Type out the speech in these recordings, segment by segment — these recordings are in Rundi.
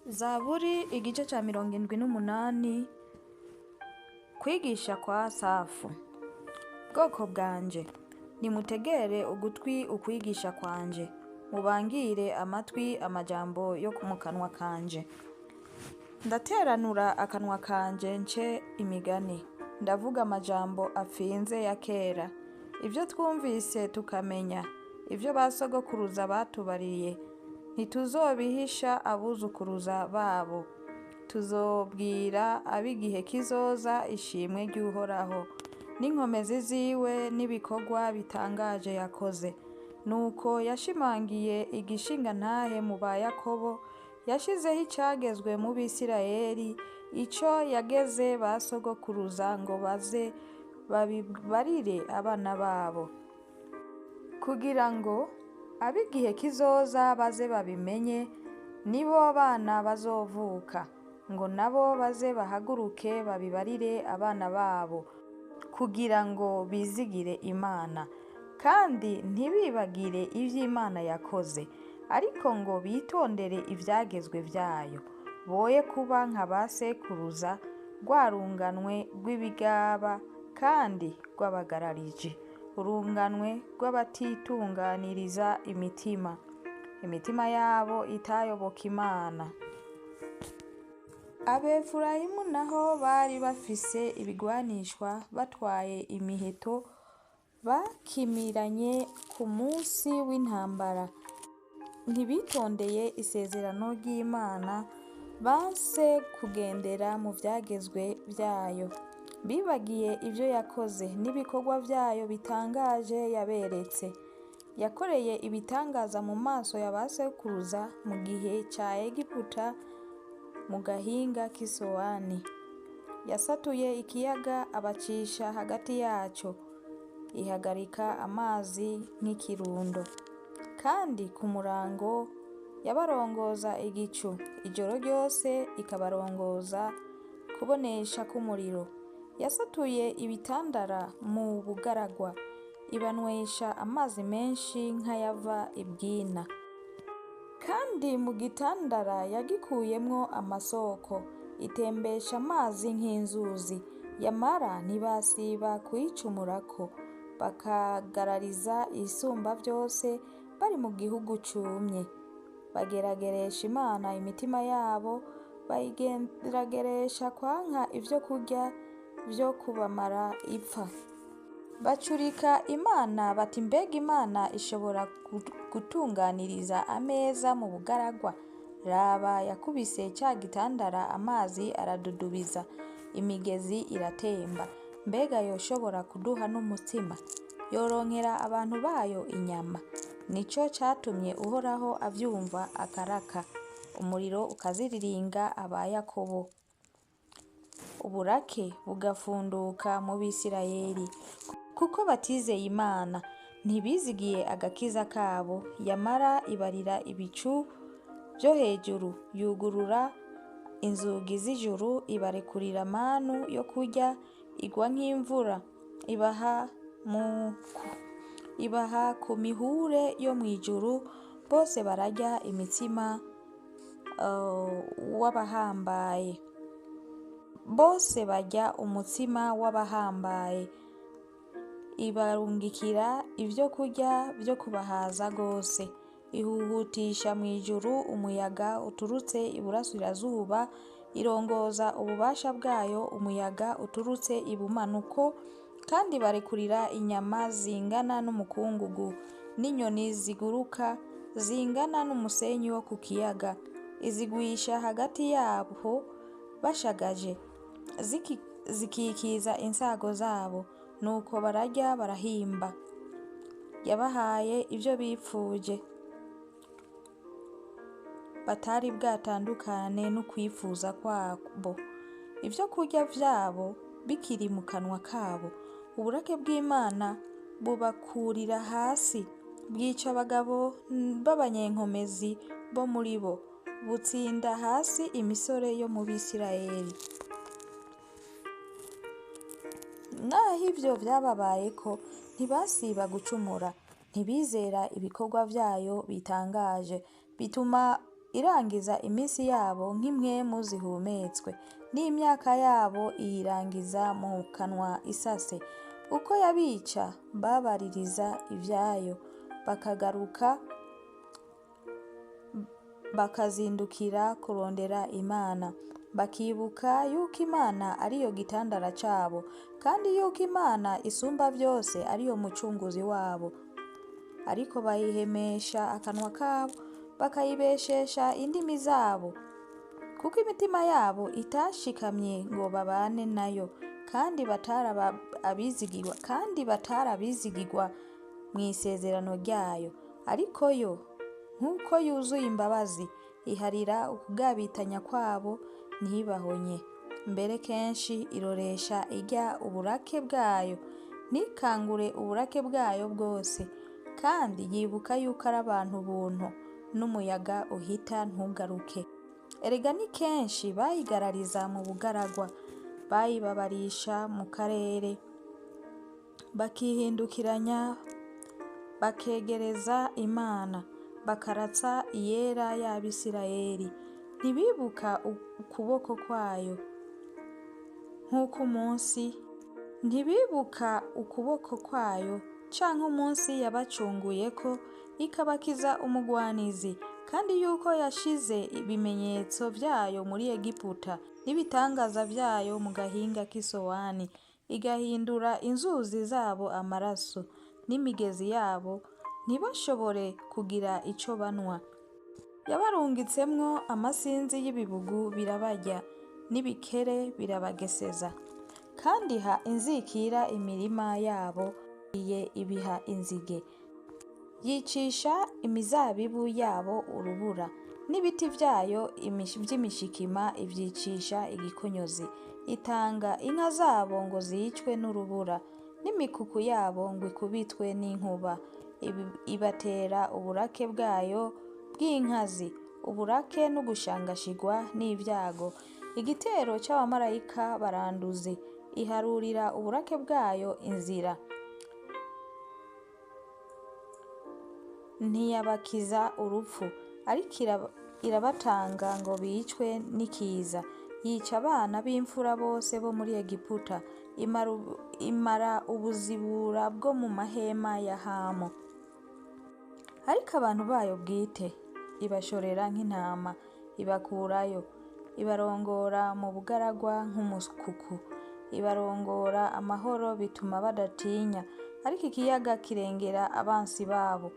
Zaburi igice ca 78. Kwigisha kwa Safu. Bwoko bwanje, nimutegere ugutwi ukwigisha kwanje, mubangire amatwi amajambo yo mu kanwa kanje. Ndateranura akanwa kanje nce imigani, ndavuga amajambo apfinze ya kera, ivyo twumvise tukamenya, ivyo basogokuruza batubariye, ntituzobihisha abuzukuruza babo. Tuzobwira ab'igihe kizoza ishimwe ry'Uhoraho, n'inkomezi ziwe n'ibikorwa bitangaje yakoze. Nuko yashimangiye igishingantahe mu ba Yakobo, yashizeho icagezwe mu Bisirayeli, ico yageze ba sogokuruza ngo baze babibarire abana babo, kugira ngo ab'igihe kizoza baze babimenye, nibo bana bazovuka, ngo nabo baze bahaguruke babibarire abana babo, kugira ngo bizigire Imana, kandi ntibibagire ivy'Imana yakoze, ariko ngo bitondere ivyagezwe vyayo, boye kuba nka ba sekuruza, rwarunganwe rw'ibigaba kandi rw'abagarariji, urunganwe rw'abatitunganiriza imitima, imitima yabo itayoboka Imana. Abefurayimu naho bari bafise ibigwanishwa, batwaye imiheto, bakimiranye ku munsi w'intambara. Ntibitondeye isezerano ry'Imana, banse kugendera mu vyagezwe vyayo. Bibagiye ivyo yakoze n'ibikorwa vyayo bitangaje yaberetse. Yakoreye ibitangaza mu maso ya ba sekuruza mu gihe ca Egiputa, mu gahinga k'Isowani. Yasatuye ikiyaga abacisha hagati yaco, ihagarika amazi nk'ikirundo. Kandi ku murango yabarongoza igicu, ijoro ryose ikabarongoza kubonesha k'umuriro. Yasatuye ibitandara mu bugaragwa, ibanwesha amazi menshi nk'ayava ibwina. Kandi mu gitandara yagikuyemwo amasoko, itembesha amazi nk'inzuzi, yamara ntibasiba kuyicumurako, bakagarariza isumba vyose bari mu gihugu cumye. Bagerageresha Imana imitima yabo, bayigerageresha kwanka ivyo kurya vyo kubamara ipfa. Bacurika Imana bati, mbega Imana ishobora gutunganiriza ameza mu bugaragwa? Raba, yakubise ca gitandara amazi aradudubiza, imigezi iratemba. Mbega yoshobora kuduha n'umutsima? Yoronkera abantu bayo inyama? Nico catumye Uhoraho avyumva akaraka, umuriro ukaziriringa aba Yakobo, uburake bugafunduka mu Bisirayeli, kuko batizeye Imana, ntibizigiye agakiza kabo. Yamara ibarira ibicu vyo hejuru, yugurura inzugi z'ijuru, ibarekurira manu yo kurya igwa nk'imvura, ibaha ku mihure yo mw'ijuru. Bose bararya imitsima w'abahambaye, bose barya umutsima w'abahambaye. Ibarungikira ivyo kurya vyo kubahaza gose, ihuhutisha mw'ijuru umuyaga uturutse iburasirazuba, irongoza ububasha bwayo umuyaga uturutse ibumanuko. Kandi barekurira inyama zingana n'umukungugu, n'inyoni ziguruka zingana n'umusenyi wo ku kiyaga. Izigwisha hagati yabo bashagaje, zikikiza insago zabo, nuko bararya barahimba. Yabahaye ivyo bipfuje, batari bwatandukane n'ukwifuza kwabo. Ivyo kurya vyabo bikiri mu kanwa kabo, uburake bw'Imana bubakurira hasi, bwica abagabo b'abanyenkomezi bo muri bo, butsinda hasi imisore yo mu Bisirayeli. Naho ivyo vyababayeko, ntibasiba gucumura, ntibizera ibikorwa vyayo bitangaje, bituma irangiza iminsi yabo nk'impwemu zihumetswe, n'imyaka yabo iyirangiza mu kanwa isase. Uko yabica babaririza ibyayo, bakagaruka bakazindukira kurondera Imana, bakibuka yuko Imana ariyo gitandara cabo, kandi yuko Imana isumba byose ariyo mucunguzi wabo. Ariko bayihemesha akanwa kabo, bakayibeshesha indimi zabo, kuko imitima yabo itashikamye ngo babane nayo, kandi batarabizigirwa mu isezerano ryayo. Ariko yo, nk'uko yuzuye imbabazi, iharira ukugabitanya kwabo ntibahonye. Mbere kenshi iroresha irya uburake bwayo, ntikangure uburake bwayo bwose, kandi yibuka yuko ari abantu buntu, n'umuyaga uhita ntugaruke. Erega ni kenshi bayigarariza mu bugaragwa, bayibabarisha mu karere, bakihindukiranya bakegereza Imana, bakaratsa iyera y'Abisirayeli. Ntibibuka ukuboko kwayo canke umunsi yabacunguyeko ikabakiza umugwanizi, kandi yuko yashize ibimenyetso vyayo muri Egiputa n'ibitangaza vyayo mu gahinga k'Isowani, igahindura inzuzi zabo amaraso, n'imigezi yabo ntibashobore kugira ico banwa. Yabarungitsemwo amasinzi y'ibibugu birabarya, n'ibikere birabageseza, kandi ha inzikira imirima yabo, ibiha inzige. Yicisha imizabibu yabo urubura, n'ibiti vyayo vy'imishikima ivyicisha igikonyozi. Itanga inka zabo ngo zicwe n'urubura, n'imikuku yabo ngo ikubitwe n'inkuba. Ibatera uburake bwayo bw'inkazi, uburake n'ugushangashigwa n'ivyago. Igitero c'abamarayika baranduzi, iharurira uburake bwayo inzira. Ntiyabakiza urupfu, ariko irabatanga ngo bicwe n'ikiza. Yica abana b'imfura bose bo muri Egiputa, imara ubuzibura bwo mu mahema ya Hamu. Ariko abantu bayo bwite ibashorera nk'intama, ibakurayo, ibarongora mu bugaragwa nk'umukuku, ibarongora amahoro bituma badatinya. Ariko ikiyaga kirengera abansi babo,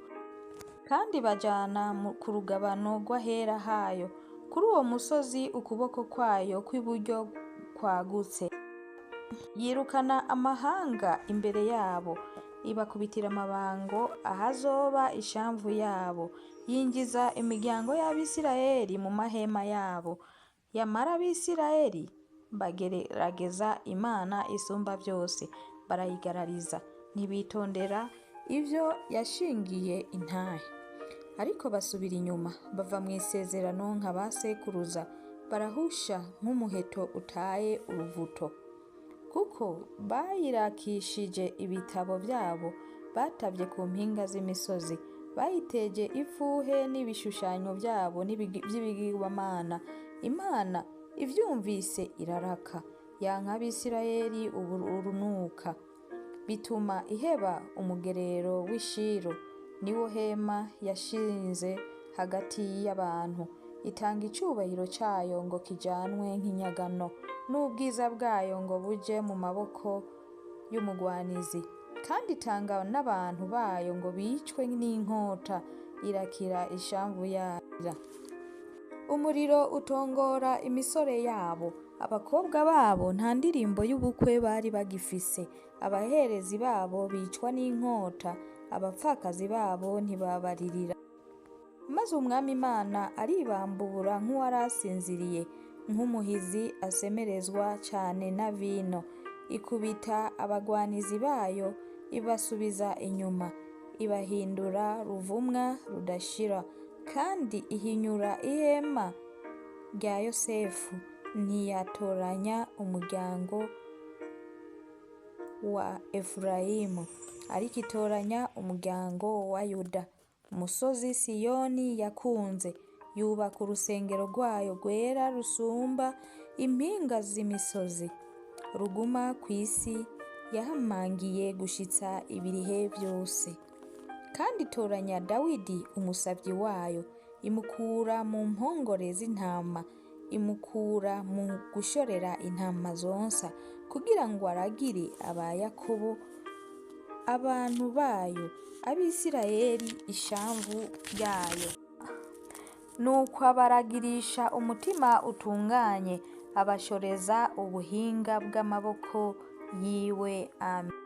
kandi bajana ku rugabano rw'ahera hayo. Kuri uwo musozi ukuboko kwayo kw'iburyo kwagutse, yirukana amahanga imbere yabo, ibakubitira amabango ahazoba ishamvu yabo. Yinjiza imiryango y'Abisirayeli mu mahema yabo. Yamara Abisirayeli bagerageza Imana isumba byose, barayigarariza, ntibitondera ivyo yashingiye intahe. Ariko basubira inyuma, bava mu isezerano nka ba sekuruza, barahusha nk'umuheto utaye uruvuto. Kuko bayirakishije ibitabo vyabo, batavye ku mpinga z'imisozi, bayiteje ifuhe n'ibishushanyo vyabo vy'ibigirwamana. Imana ivyumvise iraraka, yanka Abisirayeli urunuka, bituma iheba umugerero w'Ishiro, niwo hema yashinze hagati y'abantu. Itanga icubahiro cayo ngo kijanwe nk'inyagano, n'ubwiza bwayo ngo buje mu maboko y'umugwanizi, kandi itanga n'abantu bayo ngo bicwe n'inkota. Irakira ishamvu yayo. Umuriro utongora imisore yabo, abakobwa babo nta ndirimbo y'ubukwe bari bagifise. Abaherezi babo bicwa n'inkota, abapfakazi babo ntibabaririra. Maze umwami Imana aribambura nk'uwarasinziriye, nk'umuhizi asemerezwa cane na vino. Ikubita abagwanizi bayo, ibasubiza inyuma, ibahindura ruvumwa rudashira, kandi ihinyura ihema rya Yosefu. Ntiyatoranya umuryango wa Efurayimu, ariko itoranya umuryango wa Yuda. Umusozi Siyoni yakunze, yubaka urusengero rwayo rwera rusumba impinga z'imisozi. Ruguma ku isi yahamangiye gushitsa ibihe byose. Kandi itoranya Dawidi umusavyi wayo, imukura mu mpongore z'intama, imukura mu gushorera intama zonsa, kugira ngo aragire aba Yakobo abantu bayo, Abisirayeli ishamvu yayo. Nuko abaragirisha umutima utunganye, abashoreza ubuhinga bw'amaboko yiwe. Amen.